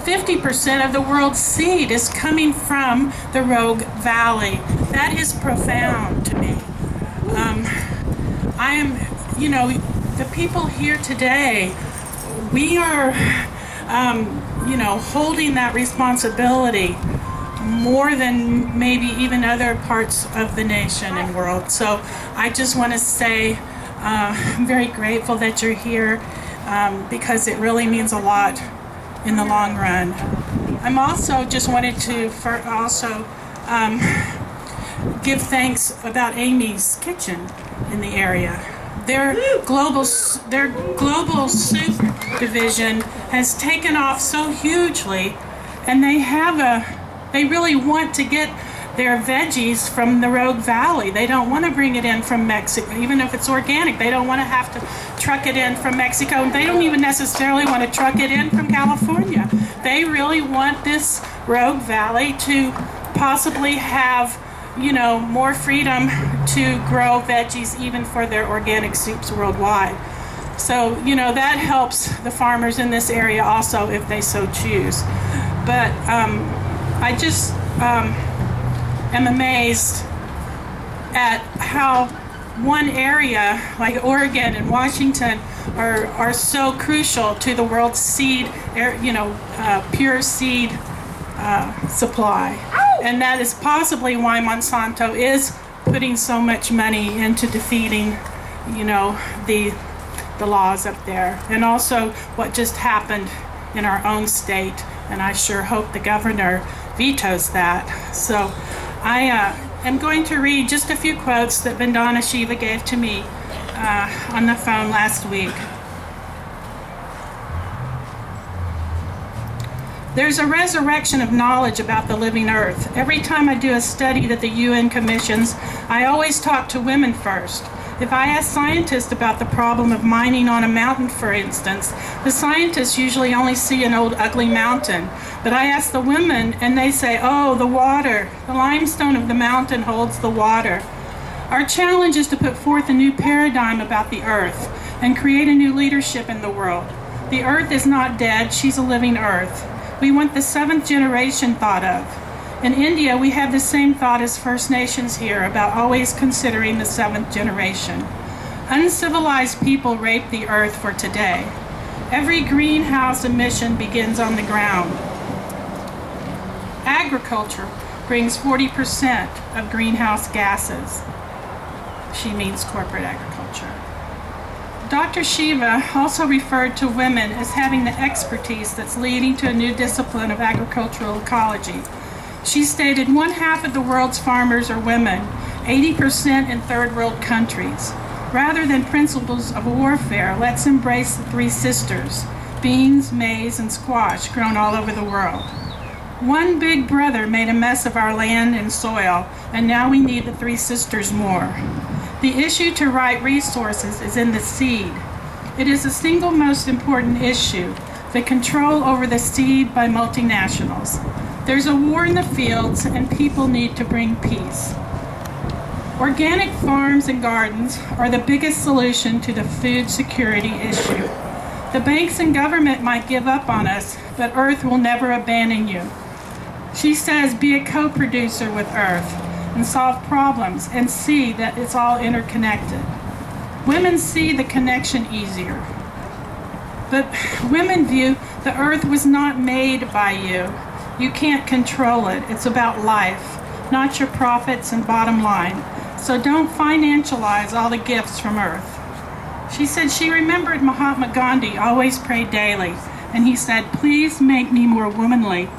50% of the world's seed is coming from the Rogue Valley. That is profound to me. I am, the people here today, we are, holding that responsibility more than maybe even other parts of the nation and world. So I just want to say I'm very grateful that you're here because it really means a lot in the long run. I'm also just wanted to give thanks about Amy's Kitchen in the area. Their global soup division has taken off so hugely, and they really want to get their veggies from the Rogue Valley. They don't want to bring it in from Mexico, even if it's organic. They don't want to have to truck it in from Mexico. They don't even necessarily want to truck it in from California. They really want this Rogue Valley to possibly have, more freedom to grow veggies even for their organic soups worldwide. So, that helps the farmers in this area also if they so choose. But I just am amazed at how one area like Oregon and Washington are so crucial to the world's seed, pure seed supply. And that is possibly why Monsanto is putting so much money into defeating, the laws up there. And also what just happened in our own state. And I sure hope the governor vetoes that. So I am going to read just a few quotes that Vandana Shiva gave to me on the phone last week. There's a resurrection of knowledge about the living earth. Every time I do a study that the UN commissions, I always talk to women first. If I ask scientists about the problem of mining on a mountain, for instance, the scientists usually only see an old ugly mountain. But I ask the women and they say, oh, the water. The limestone of the mountain holds the water. Our challenge is to put forth a new paradigm about the earth and create a new leadership in the world. The earth is not dead, she's a living earth. We want the seventh generation thought of. In India, we have the same thought as First Nations here about always considering the seventh generation. Uncivilized people rape the earth for today. Every greenhouse emission begins on the ground. Agriculture brings 40% of greenhouse gases. She means corporate agriculture. Dr. Shiva also referred to women as having the expertise that's leading to a new discipline of agricultural ecology. She stated 1/2 of the world's farmers are women, 80% in third world countries. Rather than principles of warfare, let's embrace the three sisters, beans, maize, and squash grown all over the world. One big brother made a mess of our land and soil, and now we need the three sisters more. The issue to right resources is in the seed. It is the single most important issue, the control over the seed by multinationals. There's a war in the fields and people need to bring peace. Organic farms and gardens are the biggest solution to the food security issue. The banks and government might give up on us, but Earth will never abandon you. She says, be a co-producer with Earth and solve problems and see that it's all interconnected. Women see the connection easier. But women view the earth was not made by you. You can't control it. It's about life, not your profits and bottom line. So don't financialize all the gifts from earth. She said she remembered Mahatma Gandhi always prayed daily, and he said, please make me more womanly.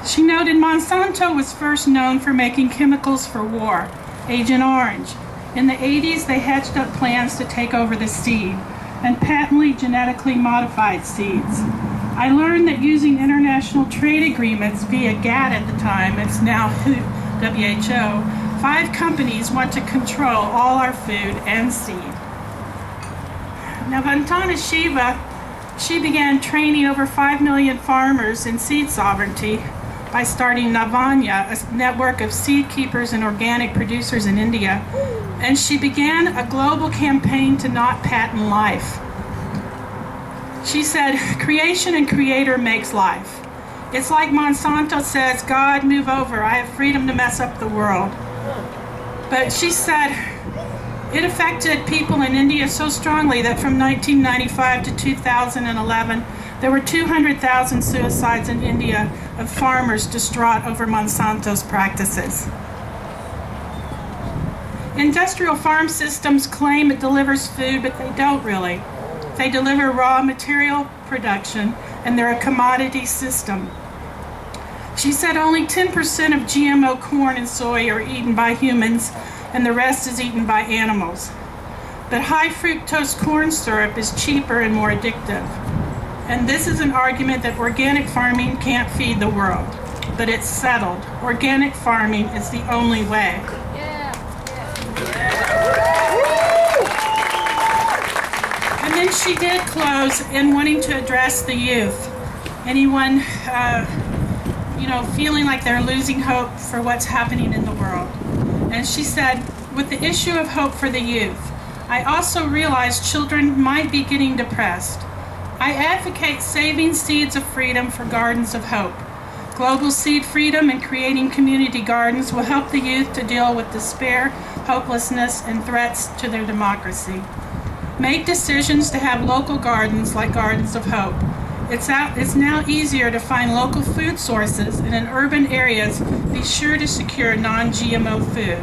She noted Monsanto was first known for making chemicals for war, Agent Orange. In the 80s, they hatched up plans to take over the seed and patently genetically modified seeds. I learned that using international trade agreements via GATT at the time, it's now WHO, 5 companies want to control all our food and seed. Now, Vandana Shiva, she began training over 5 million farmers in seed sovereignty by starting Navanya, a network of seed keepers and organic producers in India, and she began a global campaign to not patent life. She said, creation and creator makes life. It's like Monsanto says, God, move over. I have freedom to mess up the world. But she said it affected people in India so strongly that from 1995 to 2011, there were 200,000 suicides in India of farmers distraught over Monsanto's practices. Industrial farm systems claim it delivers food, but they don't really. They deliver raw material production, and they're a commodity system. She said only 10% of GMO corn and soy are eaten by humans, and the rest is eaten by animals. But high fructose corn syrup is cheaper and more addictive. And this is an argument that organic farming can't feed the world. But it's settled. Organic farming is the only way. And then she did close in wanting to address the youth. Anyone feeling like they're losing hope for what's happening in the world. And she said, with the issue of hope for the youth, I also realize children might be getting depressed. I advocate saving seeds of freedom for gardens of hope. Global seed freedom and creating community gardens will help the youth to deal with despair, hopelessness, and threats to their democracy. Make decisions to have local gardens like Gardens of Hope. It's now easier to find local food sources, and in urban areas, be sure to secure non-GMO food.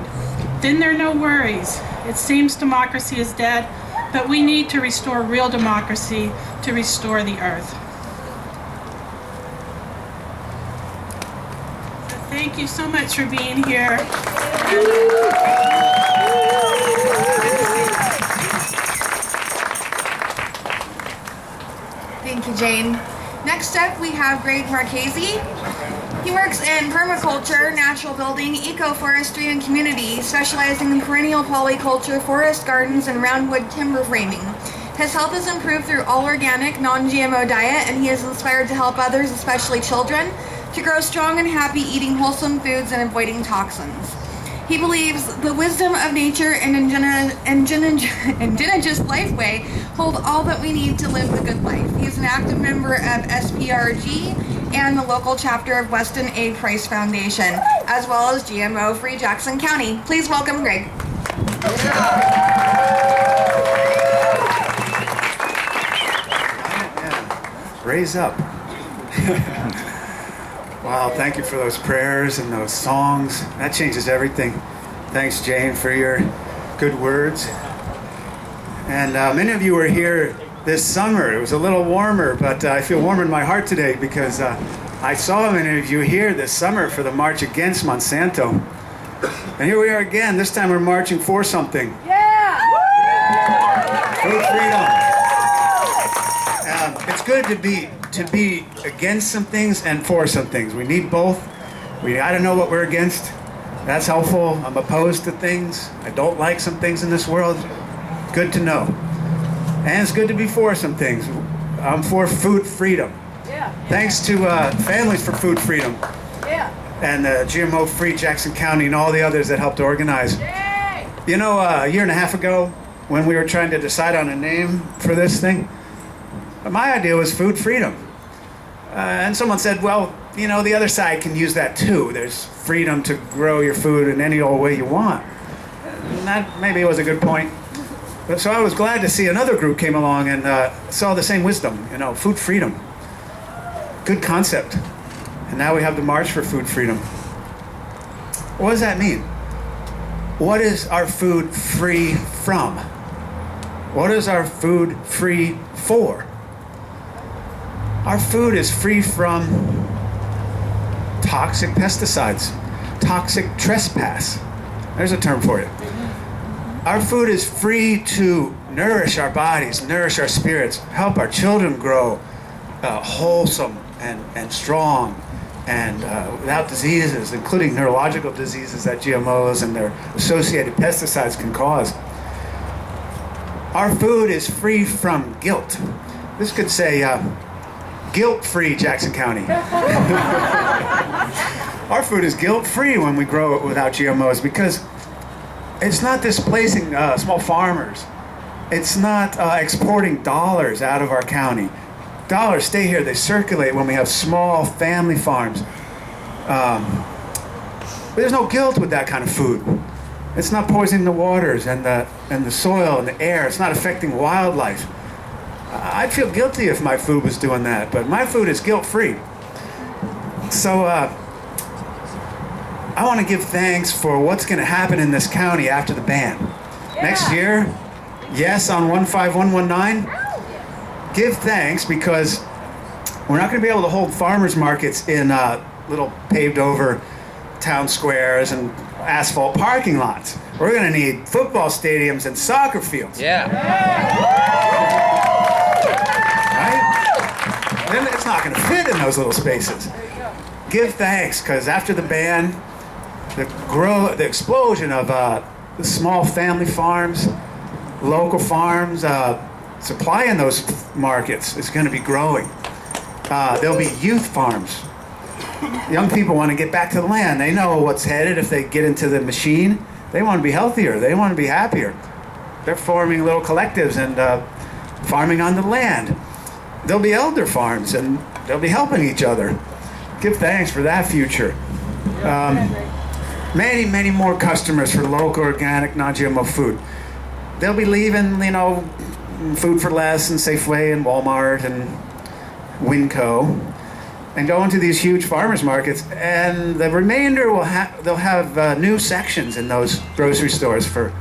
Then there are no worries. It seems democracy is dead, but we need to restore real democracy to restore the earth. So thank you so much for being here. Thank you, Jane. Next up, we have Greg Marchese. He works in permaculture, natural building, ecoforestry, and community, specializing in perennial polyculture, forest gardens, and roundwood timber framing. His health is improved through all-organic, non-GMO diet, and he is inspired to help others, especially children, to grow strong and happy eating wholesome foods and avoiding toxins. He believes the wisdom of nature and indigenous lifeway hold all that we need to live the good life. He is an active member of SPRG and the local chapter of Weston A. Price Foundation, as well as GMO-Free Jackson County. Please welcome Greg. Raise up. Wow, thank you for those prayers and those songs. That changes everything. Thanks, Jane, for your good words. And many of you were here this summer. It was a little warmer, but I feel warm in my heart today because I saw many of you here this summer for the March Against Monsanto. And here we are again. This time we're marching for something. Yeah! Food freedom. It's good to be against some things and for some things. We need both. We gotta know what we're against. That's helpful. I'm opposed to things. I don't like some things in this world. Good to know. And it's good to be for some things. I'm for food freedom. Yeah. Thanks to Families for Food Freedom. Yeah. And GMO-Free Jackson County and all the others that helped organize. Yay! You know, a year and a half ago, when we were trying to decide on a name for this thing, my idea was food freedom. And someone said, well, you know, the other side can use that too. There's freedom to grow your food in any old way you want. And that maybe was a good point. But so I was glad to see another group came along and saw the same wisdom, you know, food freedom. Good concept. And now we have the March for Food Freedom. What does that mean? What is our food free from? What is our food free for? Our food is free from toxic pesticides, toxic trespass. There's a term for it. Our food is free to nourish our bodies, nourish our spirits, help our children grow wholesome and strong and without diseases, including neurological diseases that GMOs and their associated pesticides can cause. Our food is free from guilt. This could say, guilt-free Jackson County. Our food is guilt-free when we grow it without GMOs because it's not displacing small farmers. It's not exporting dollars out of our county. dollars stay here. They circulate when we have small family farms. But there's no guilt with that kind of food. It's not poisoning the waters and the soil and the air. It's not affecting wildlife. I'd feel guilty if my food was doing that, but my food is guilt-free. So I want to give thanks for what's going to happen in this county after the ban. Next year, yes, on 15119, give thanks because we're not going to be able to hold farmers markets in little paved over town squares and asphalt parking lots. We're going to need football stadiums and soccer fields. Yeah. Right? Then it's not going to fit in those little spaces. Give thanks because after the ban, the explosion of the small family farms, local farms, supply in those markets is going to be growing. There'll be youth farms. Young people want to get back to the land. They know what's headed if they get into the machine. They want to be healthier. They want to be happier. They're forming little collectives and farming on the land. There'll be elder farms and they'll be helping each other. Give thanks for that future. Many, many more customers for local, organic, non-GMO food. They'll be leaving, Food for Less and Safeway and Walmart and Winco and go into these huge farmers markets, and the remainder they'll have new sections in those grocery stores for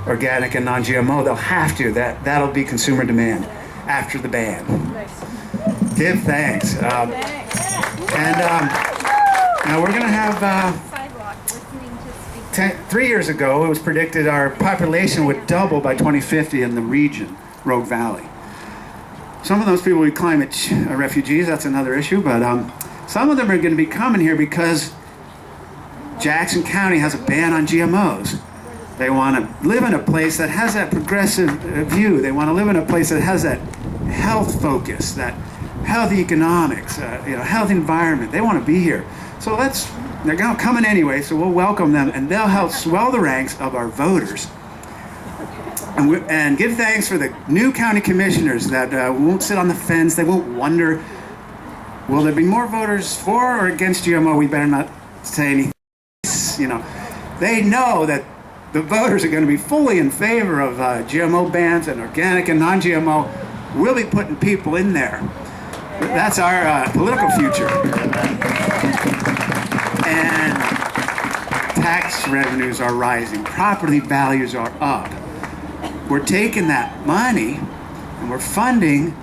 organic and non-GMO. They'll have to. That'll be consumer demand after the ban. Give thanks. Now we're going to have 3 years ago, it was predicted our population would double by 2050 in the region, Rogue Valley. Some of those people will be climate refugees, that's another issue, but some of them are going to be coming here because Jackson County has a ban on GMOs. They want to live in a place that has that progressive view. They want to live in a place that has that health focus, that healthy economics, healthy environment. They want to be here. So they're coming anyway, so we'll welcome them, and they'll help swell the ranks of our voters. And give thanks for the new county commissioners that won't sit on the fence. They won't wonder, will there be more voters for or against GMO? We better not say anything. They know that the voters are going to be fully in favor of GMO bans and organic and non-GMO. We'll be putting people in there. That's our political future. And tax revenues are rising. Property values are up. We're taking that money and we're funding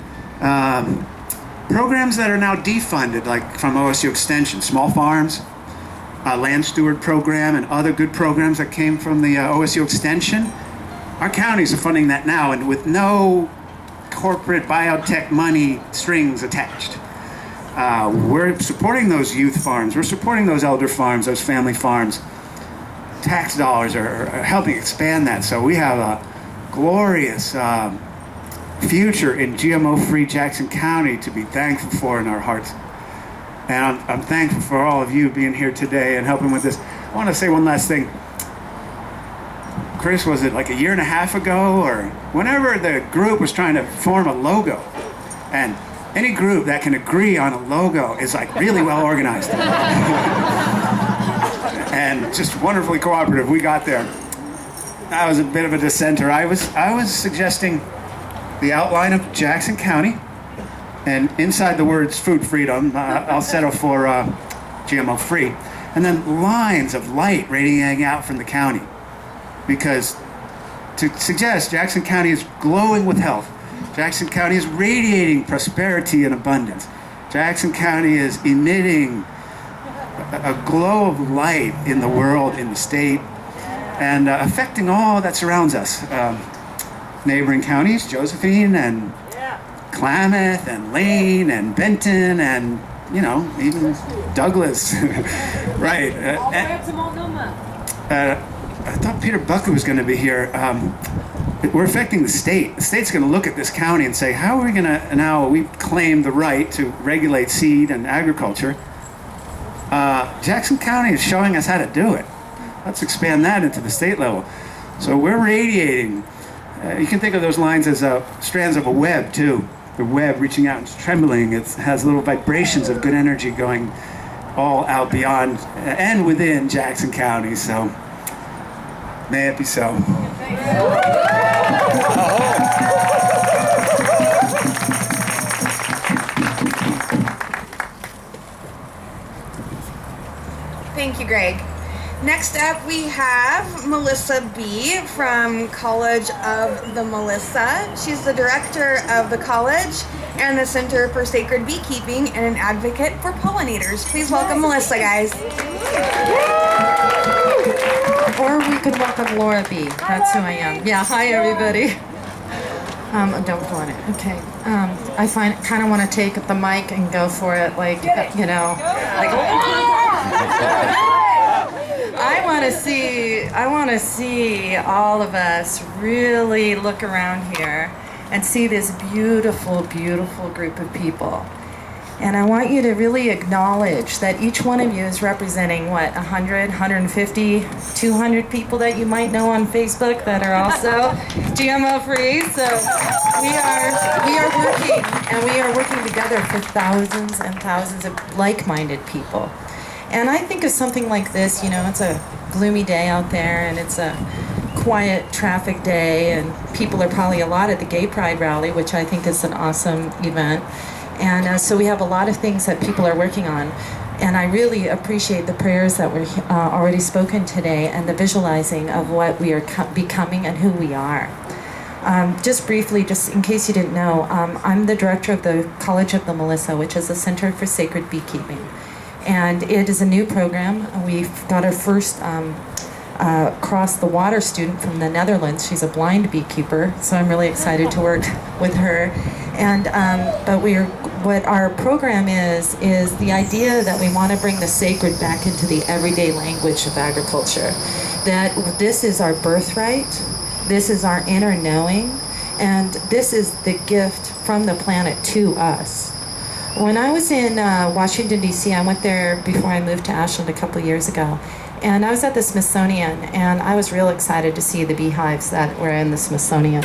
programs that are now defunded, like from OSU Extension, small farms, land steward program, and other good programs that came from the OSU Extension. Our counties are funding that now, and with no corporate biotech money strings attached. We're supporting those youth farms. We're supporting those elder farms, those family farms. Tax dollars are helping expand that. So we have a glorious future in GMO-free Jackson County to be thankful for in our hearts. And I'm thankful for all of you being here today and helping with this. I want to say one last thing. Chris, was it like a year and a half ago or whenever the group was trying to form a logo? And any group that can agree on a logo is like really well organized. And just wonderfully cooperative. We got there. I was a bit of a dissenter. I was suggesting the outline of Jackson County, and inside the words food freedom, I'll settle for GMO-free, and then lines of light radiating out from the county. Because to suggest Jackson County is glowing with health, Jackson County is radiating prosperity and abundance, Jackson County is emitting a glow of light in the world, in the state, and affecting all that surrounds us. Neighboring counties, Josephine and Klamath and Lane and Benton and, even Douglas. Right. I thought Peter Buckley was going to be here. We're affecting the state. The state's going to look at this county and say, how are we going to, now we claim the right to regulate seed and agriculture. Jackson County is showing us how to do it. Let's expand that into the state level. So we're radiating. You can think of those lines as strands of a web, too. the web reaching out, it's trembling. It has little vibrations of good energy going all out beyond and within Jackson County. So may it be so. Thank you, Greg. Next up, we have Melissa B. from College of the Melissa. She's the director of the college and the Center for Sacred Beekeeping and an advocate for pollinators. Please welcome Melissa, guys. Or we could welcome Laura B. That's who I am. Yeah, hi everybody. Don't pull on it. Okay. I kind of want to take the mic and go for it, like, you know, like. I want to see all of us really look around here and see this beautiful, beautiful group of people. And I want you to really acknowledge that each one of you is representing, what, 100, 150, 200 people that you might know on Facebook that are also GMO-free. So we are working together for thousands and thousands of like-minded people. And I think of something like this, you know, it's a gloomy day out there and it's a quiet traffic day and people are probably a lot at the Gay Pride rally, which I think is an awesome event. And so we have a lot of things that people are working on. And I really appreciate the prayers that were already spoken today and the visualizing of what we are becoming and who we are. Just briefly, just in case you didn't know, I'm the director of the College of the Melissa, which is a Center for Sacred Beekeeping. And it is a new program. We've got our first cross the water student from the Netherlands. She's a blind beekeeper, so I'm really excited to work with her. And but what our program is the idea that we want to bring the sacred back into the everyday language of agriculture. That this is our birthright, this is our inner knowing, and this is the gift from the planet to us. When I was in Washington, D.C., I went there before I moved to Ashland a couple years ago, and I was at the Smithsonian, and I was real excited to see the beehives that were in the Smithsonian.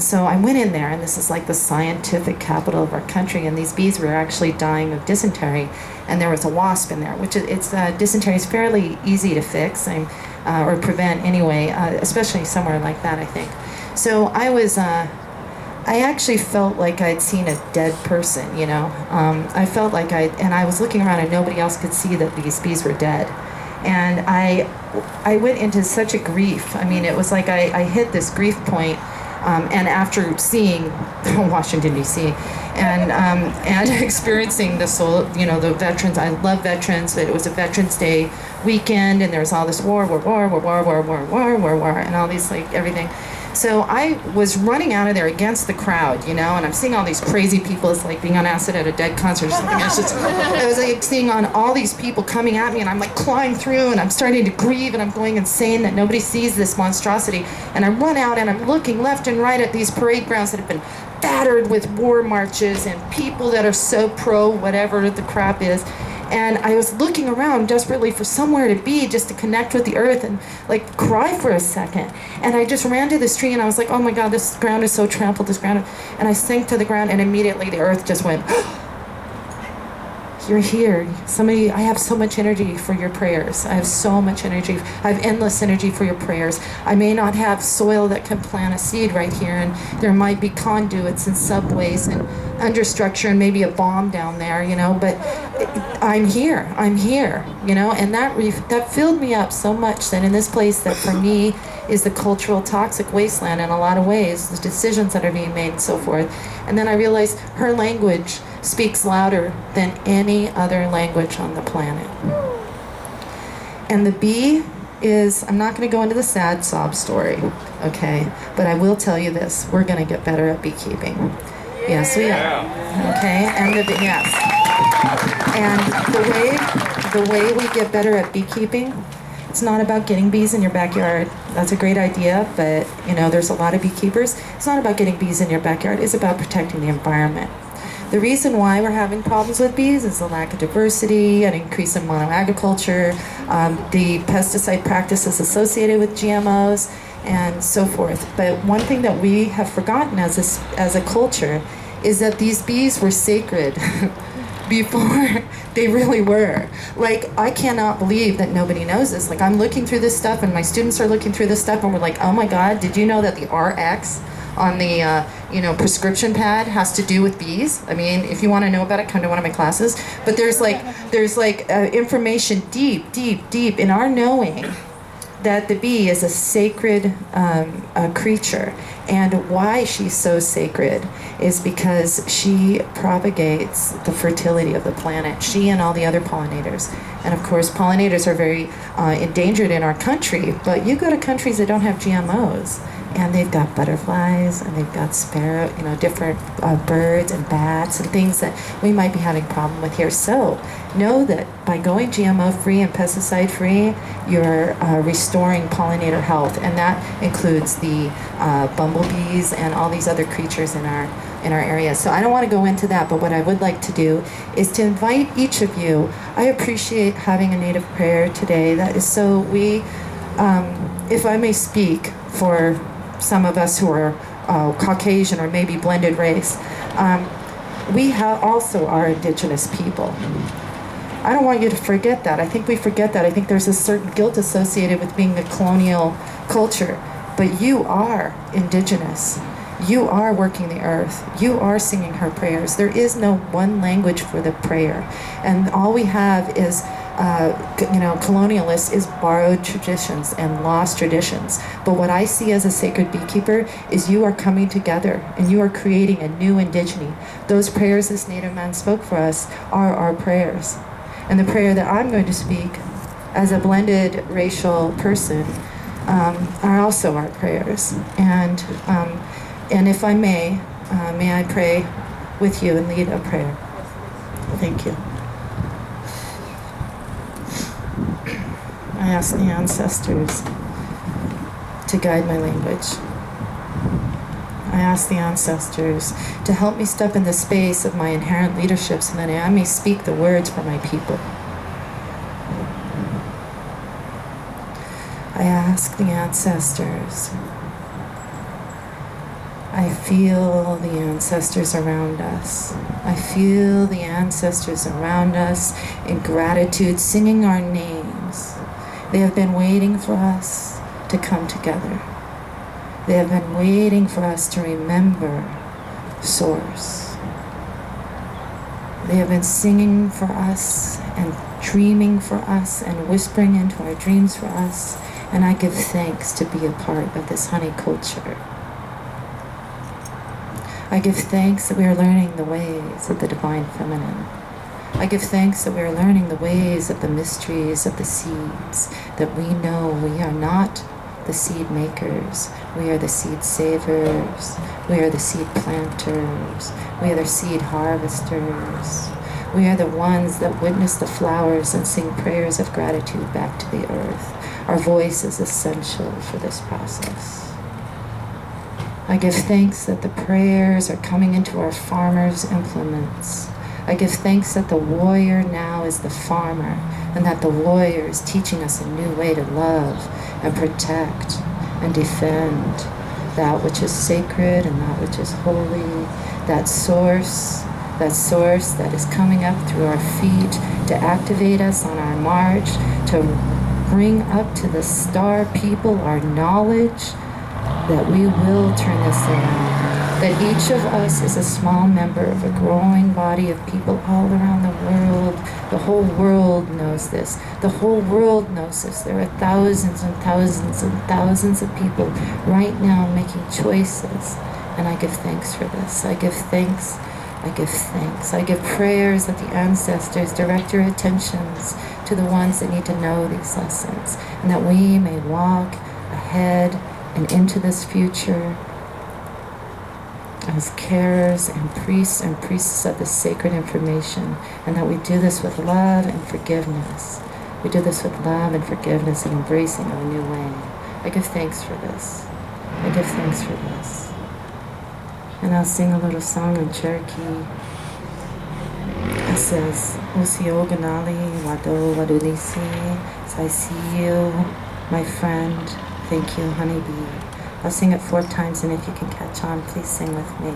So I went in there, and this is like the scientific capital of our country, and these bees were actually dying of dysentery, and there was a wasp in there, which dysentery is fairly easy to fix, or prevent anyway, especially somewhere like that, I think. So I actually felt like I'd seen a dead person, you know. I felt like I was looking around and nobody else could see that these bees were dead. And I went into such a grief. I mean, it was like I hit this grief point, and after seeing Washington, D.C., and experiencing the soul, you know, the veterans. I love veterans, but it was a Veterans Day weekend, and there was all this war, and all these, like, everything. So I was running out of there against the crowd, you know, and I'm seeing all these crazy people. It's like being on acid at a Dead concert or something. I was like seeing on all these people coming at me, and I'm like clawing through, and I'm starting to grieve, and I'm going insane that nobody sees this monstrosity. And I run out, and I'm looking left and right at these parade grounds that have been battered with war marches and people that are so pro whatever the crap is. And I was looking around desperately for somewhere to be, just to connect with the earth and like cry for a second. And I just ran to this tree, and I was like, oh my God, this ground is so trampled, and I sank to the ground, and immediately the earth just went, you're here. I have so much energy for your prayers. I have so much energy. I have endless energy for your prayers. I may not have soil that can plant a seed right here, and there might be conduits and subways and understructure and maybe a bomb down there, you know, but I'm here, you know, and that filled me up so much that in this place that for me is the cultural toxic wasteland in a lot of ways, the decisions that are being made and so forth. And then I realized her language speaks louder than any other language on the planet. And the bee is, I'm not going to go into the sad sob story, okay, but I will tell you this, we're going to get better at beekeeping. Yes, we are. Okay, and yes. And the way we get better at beekeeping, it's not about getting bees in your backyard. That's a great idea, but you know, there's a lot of beekeepers. It's not about getting bees in your backyard. It's about protecting the environment. The reason why we're having problems with bees is the lack of diversity, an increase in monoagriculture, the pesticide practices associated with GMOs, and so forth. But one thing that we have forgotten as a culture is that these bees were sacred before they really were. Like, I cannot believe that nobody knows this. Like, I'm looking through this stuff, and my students are looking through this stuff, and we're like, oh my God, did you know that the RX on the prescription pad has to do with bees? I mean, if you want to know about it, come to one of my classes. But there's information deep in our knowing that the bee is a sacred creature. And why she's so sacred is because she propagates the fertility of the planet, she and all the other pollinators. And of course, pollinators are very endangered in our country, but you go to countries that don't have GMOs, and they've got butterflies, and they've got sparrow, different birds and bats and things that we might be having problem with here. So know that by going GMO-free and pesticide-free, you're restoring pollinator health, and that includes the bumblebees and all these other creatures in our area. So I don't want to go into that, but what I would like to do is to invite each of you. I appreciate having a native prayer today. That is so if I may speak for some of us who are Caucasian or maybe blended race, we also are indigenous people. I don't want you to forget that. I think we forget that. I think there's a certain guilt associated with being a colonial culture, but you are indigenous. You are working the earth. You are singing her prayers. There is no one language for the prayer, and all we have is colonialists is borrowed traditions and lost traditions. But what I see as a sacred beekeeper is you are coming together and you are creating a new indigeny. Those prayers this Native man spoke for us are our prayers. And the prayer that I'm going to speak as a blended racial person are also our prayers. And if I may I pray with you and lead a prayer? Thank you. I ask the ancestors to guide my language. I ask the ancestors to help me step in the space of my inherent leadership so that I may speak the words for my people. I ask the ancestors. I feel the ancestors around us. I feel the ancestors around us in gratitude, singing our names. They have been waiting for us to come together. They have been waiting for us to remember Source. They have been singing for us and dreaming for us and whispering into our dreams for us. And I give thanks to be a part of this honey culture. I give thanks that we are learning the ways of the divine feminine. I give thanks that we are learning the ways of the mysteries of the seeds, that we know we are not the seed makers, we are the seed savers, we are the seed planters, we are the seed harvesters, we are the ones that witness the flowers and sing prayers of gratitude back to the earth. Our voice is essential for this process. I give thanks that the prayers are coming into our farmers' implements. I give thanks that the warrior now is the farmer, and that the warrior is teaching us a new way to love and protect and defend that which is sacred and that which is holy, that source that is coming up through our feet to activate us on our march, to bring up to the star people our knowledge that we will turn this around. That each of us is a small member of a growing body of people all around the world. The whole world knows this. The whole world knows this. There are thousands and thousands and thousands of people right now making choices. And I give thanks for this. I give thanks. I give thanks. I give prayers that the ancestors direct your attentions to the ones that need to know these lessons. And that we may walk ahead and into this future as carers and priests and priestesses of the sacred information, and that we do this with love and forgiveness. We do this with love and forgiveness and embracing of a new way. I give thanks for this. I give thanks for this. And I'll sing a little song in Cherokee. It says, Osio Ganali Wado Wadunisi. I see you, my friend. Thank you, honeybee. I'll sing it 4 times, and if you can catch on, please sing with me.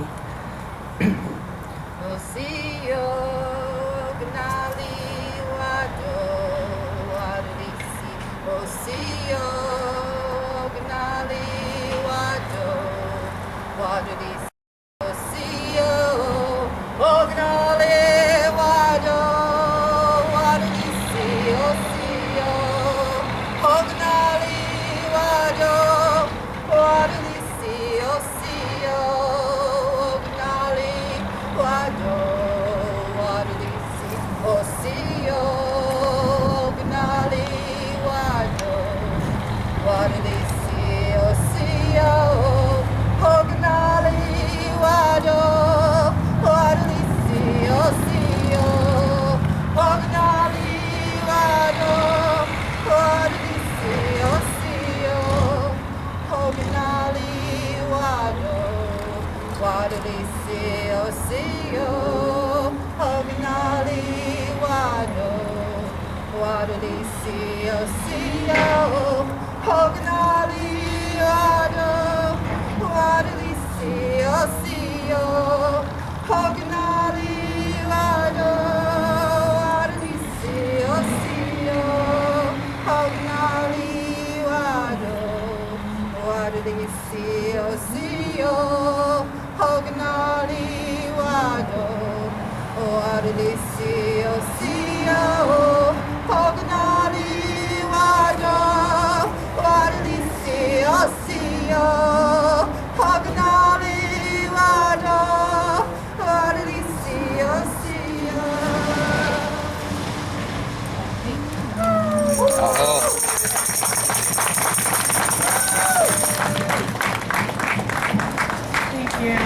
Thank you.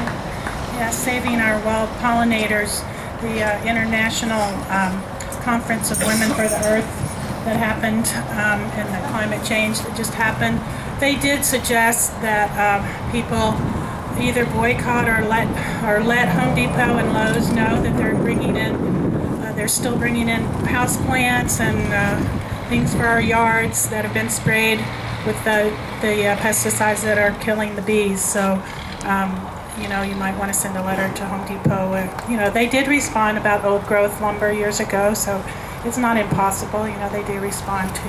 Yeah, saving our wild pollinators, the International Conference of Women for the Earth that happened, and the climate change that just happened, they did suggest that people either boycott or let Home Depot and Lowe's know that they're still bringing in house plants and things for our yards that have been sprayed with the pesticides that are killing the bees. So, you might want to send a letter to Home Depot. They did respond about old growth lumber years ago, so it's not impossible. They do respond to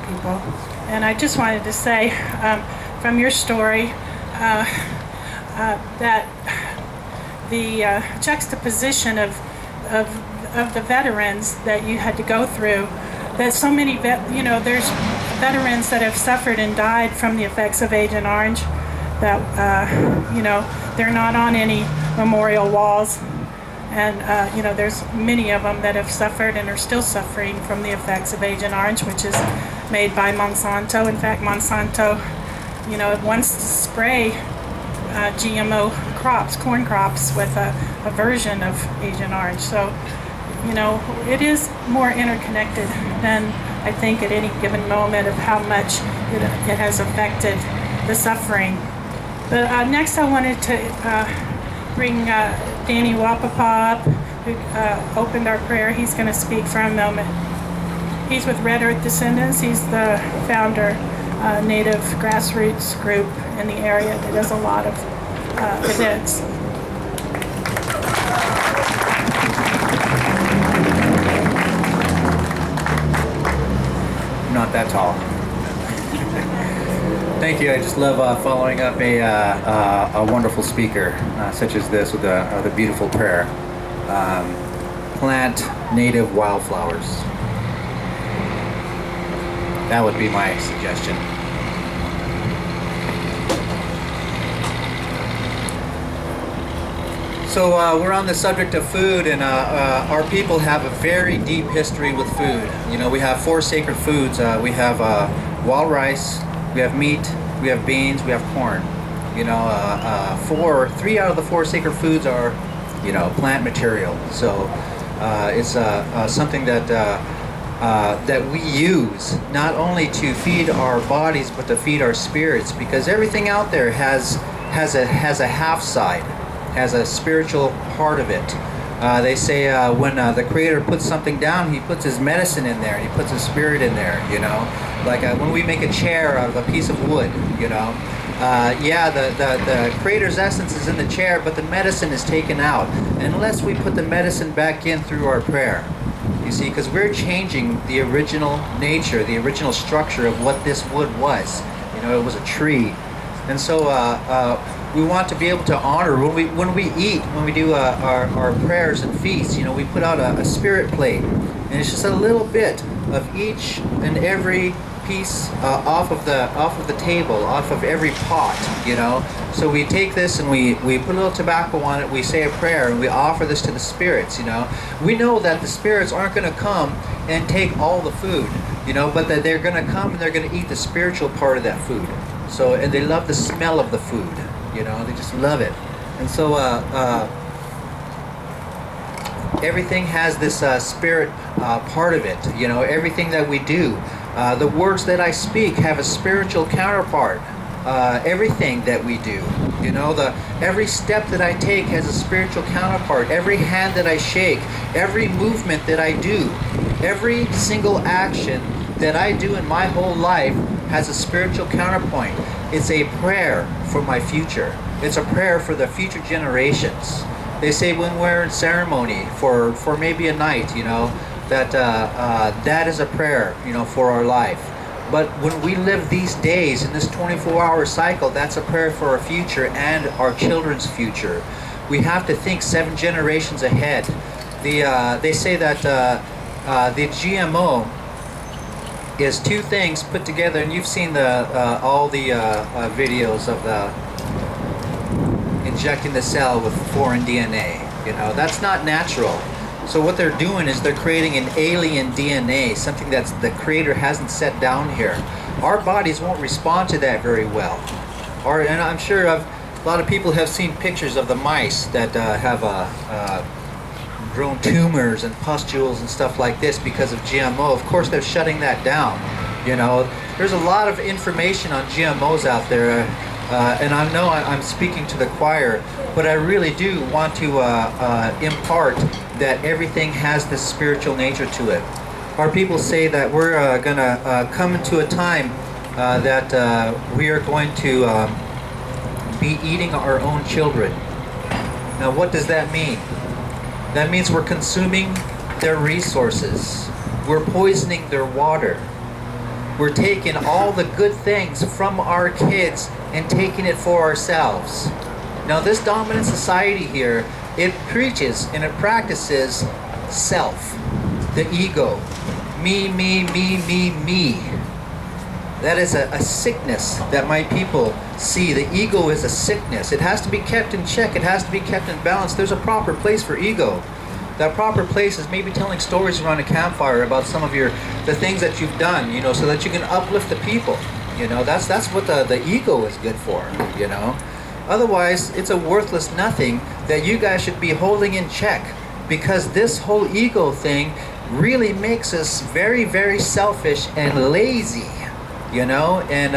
people. And I just wanted to say, from your story, that the juxtaposition of the veterans that you had to go through, that so many there's veterans that have suffered and died from the effects of Agent Orange, that they're not on any memorial walls, and there's many of them that have suffered and are still suffering from the effects of Agent Orange, which is made by Monsanto. In fact, Monsanto wants to spray GMO crops, corn crops, with a version of Agent Orange. So, it is more interconnected than I think at any given moment of how much it has affected the suffering. But next I wanted to bring Danny Wapapa up, who opened our prayer. He's going to speak for a moment. He's with Red Earth Descendants. He's the founder, native grassroots group in the area that does a lot of events. I'm not that tall. Thank you. I just love following up a wonderful speaker such as this with the beautiful prayer. Plant native wildflowers. That would be my suggestion. So we're on the subject of food, and our people have a very deep history with food. We have 4 sacred foods. We have wild rice, we have meat, we have beans, we have corn. 3 out of the 4 sacred foods are, plant material. So it's something that we use not only to feed our bodies, but to feed our spirits, because everything out there has a half side, has a spiritual part of it. They say when the Creator puts something down, He puts His medicine in there, and He puts His spirit in there. Like when we make a chair out of a piece of wood. The Creator's essence is in the chair, but the medicine is taken out unless we put the medicine back in through our prayer. You see, because we're changing the original nature, the original structure of what this wood was. It was a tree. And so we want to be able to honor when we eat, when we do our prayers and feasts. We put out a spirit plate, and it's just a little bit of each and every piece off of the table, off of every pot. So we take this and we put a little tobacco on it. We say a prayer and we offer this to the spirits. We know that the spirits aren't going to come and take all the food. But that they're going to come and they're going to eat the spiritual part of that food. So, and they love the smell of the food. They just love it. And so everything has this spirit part of it. Everything that we do, the words that I speak have a spiritual counterpart. Everything that we do, every step that I take has a spiritual counterpart. Every hand that I shake, every movement that I do Every single action that I do in my whole life has a spiritual counterpoint. It's a prayer for my future. It's a prayer for the future generations. They say when we're in ceremony for maybe a night, that is a prayer, for our life. But when we live these days in this 24-hour cycle, that's a prayer for our future and our children's future. We have to think 7 generations ahead. They say that the GMO is 2 things put together, and you've seen all the videos of injecting the cell with foreign DNA. That's not natural. So what they're doing is they're creating an alien DNA, something that the Creator hasn't set down here. Our bodies won't respond to that very well. And I'm sure a lot of people have seen pictures of the mice that have grown tumors and pustules and stuff like this because of GMO. Of course, they're shutting that down. There's a lot of information on GMOs out there, and I know I'm speaking to the choir, but I really do want to impart that everything has this spiritual nature to it. Our people say that we're going to come into a time that we are going to be eating our own children. Now, what does that mean? That means we're consuming their resources. We're poisoning their water. We're taking all the good things from our kids and taking it for ourselves. Now, this dominant society here, it preaches and it practices self, the ego. Me, me, me, me, me. That is a sickness that my people see. The ego is a sickness. It has to be kept in check. It has to be kept in balance. There's a proper place for ego. That proper place is maybe telling stories around a campfire about some of the things that you've done, so that you can uplift the people. That's what the ego is good for, Otherwise, it's a worthless nothing that you guys should be holding in check, because this whole ego thing really makes us very, very selfish and lazy, And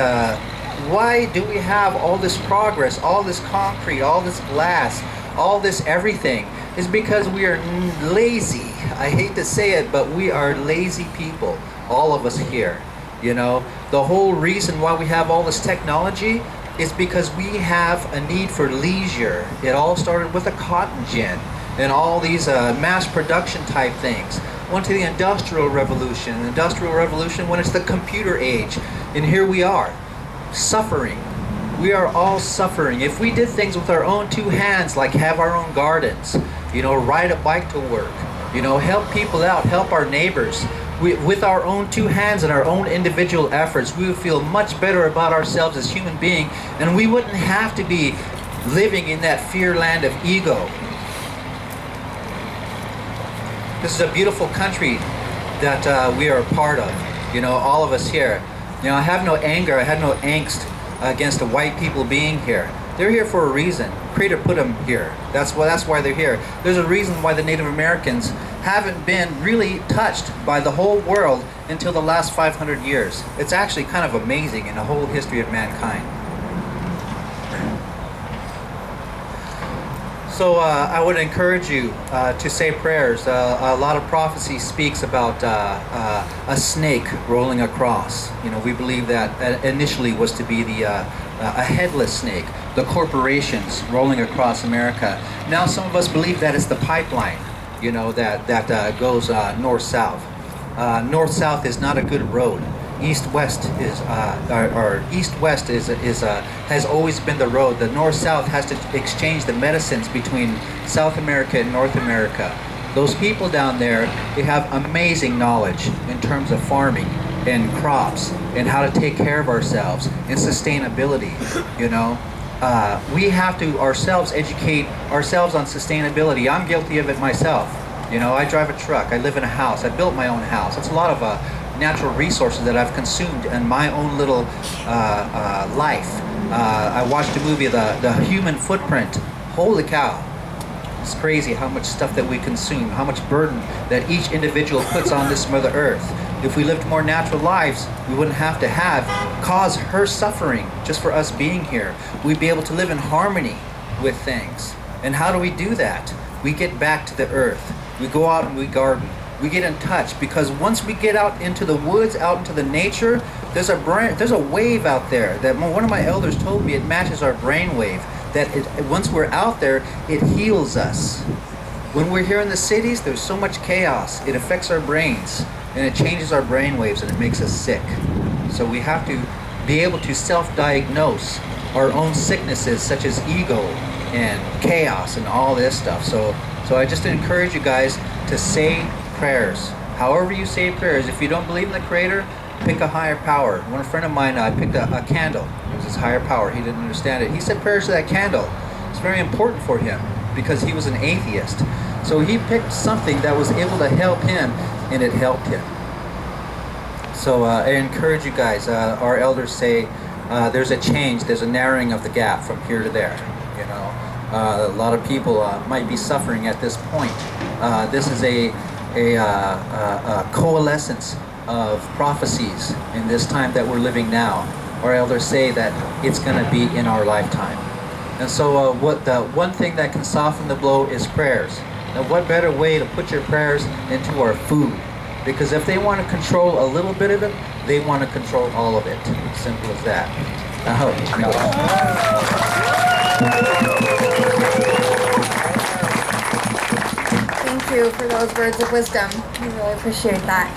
why do we have all this progress, all this concrete, all this glass, all this everything? Is because we are lazy. I hate to say it, but we are lazy people, all of us here. The whole reason why we have all this technology is because we have a need for leisure. It all started with a cotton gin and all these mass production type things. Went to the Industrial Revolution. The Industrial Revolution when it's the computer age. And here we are, suffering. We are all suffering. If we did things with our own 2 hands, like have our own gardens, ride a bike to work, help people out, help our neighbors, with our own 2 hands and our own individual efforts, we would feel much better about ourselves as human beings, and we wouldn't have to be living in that fear land of ego. This is a beautiful country that we are a part of, all of us here. I have no anger, I have no angst against the white people being here. They're here for a reason. Creator put them here. That's why they're here. There's a reason why the Native Americans haven't been really touched by the whole world until the last 500 years. It's actually kind of amazing in the whole history of mankind. So I would encourage you to say prayers. A lot of prophecy speaks about a snake rolling across. We believe that initially was to be a headless snake, the corporations rolling across America. Now some of us believe that it's the pipeline, that goes north-south. North-south is not a good road. East-west has always been the road. The north-south has to exchange the medicines between South America and North America. Those people down there, they have amazing knowledge in terms of farming and crops and how to take care of ourselves and sustainability. We have to ourselves educate ourselves on sustainability. I'm guilty of it myself. I drive a truck. I live in a house. I built my own house. It's a lot of natural resources that I've consumed in my own little life. I watched a movie, The Human Footprint. Holy cow. It's crazy how much stuff that we consume, how much burden that each individual puts on this Mother Earth. If we lived more natural lives, we wouldn't have to cause her suffering just for us being here. We'd be able to live in harmony with things. And how do we do that? We get back to the earth. We go out and we garden. We get in touch, because once we get out into the woods, out into the nature, there's a wave out there that one of my elders told me, it matches our brain wave. That once we're out there, it heals us. When we're here in the cities, there's so much chaos. It affects our brains, and it changes our brain waves, and it makes us sick. So we have to be able to self-diagnose our own sicknesses, such as ego and chaos and all this stuff. So I just encourage you guys to say prayers. However you say prayers. If you don't believe in the Creator, pick a higher power. One friend of mine, I picked a candle. It was his higher power. He didn't understand it. He said prayers to that candle. It's very important for him because he was an atheist. So he picked something that was able to help him, and it helped him. So I encourage you guys. Our elders say there's a change, there's a narrowing of the gap from here to there. You know, a lot of people might be suffering at this point. This is a coalescence of prophecies in this time that we're living now. Our elders say that it's going to be in our lifetime. And so what the one thing that can soften the blow is prayers. Now what better way to put your prayers into our food? Because if they want to control a little bit of it, they want to control all of it. Simple as that. I hope. Thank you for those words of wisdom. We really appreciate that.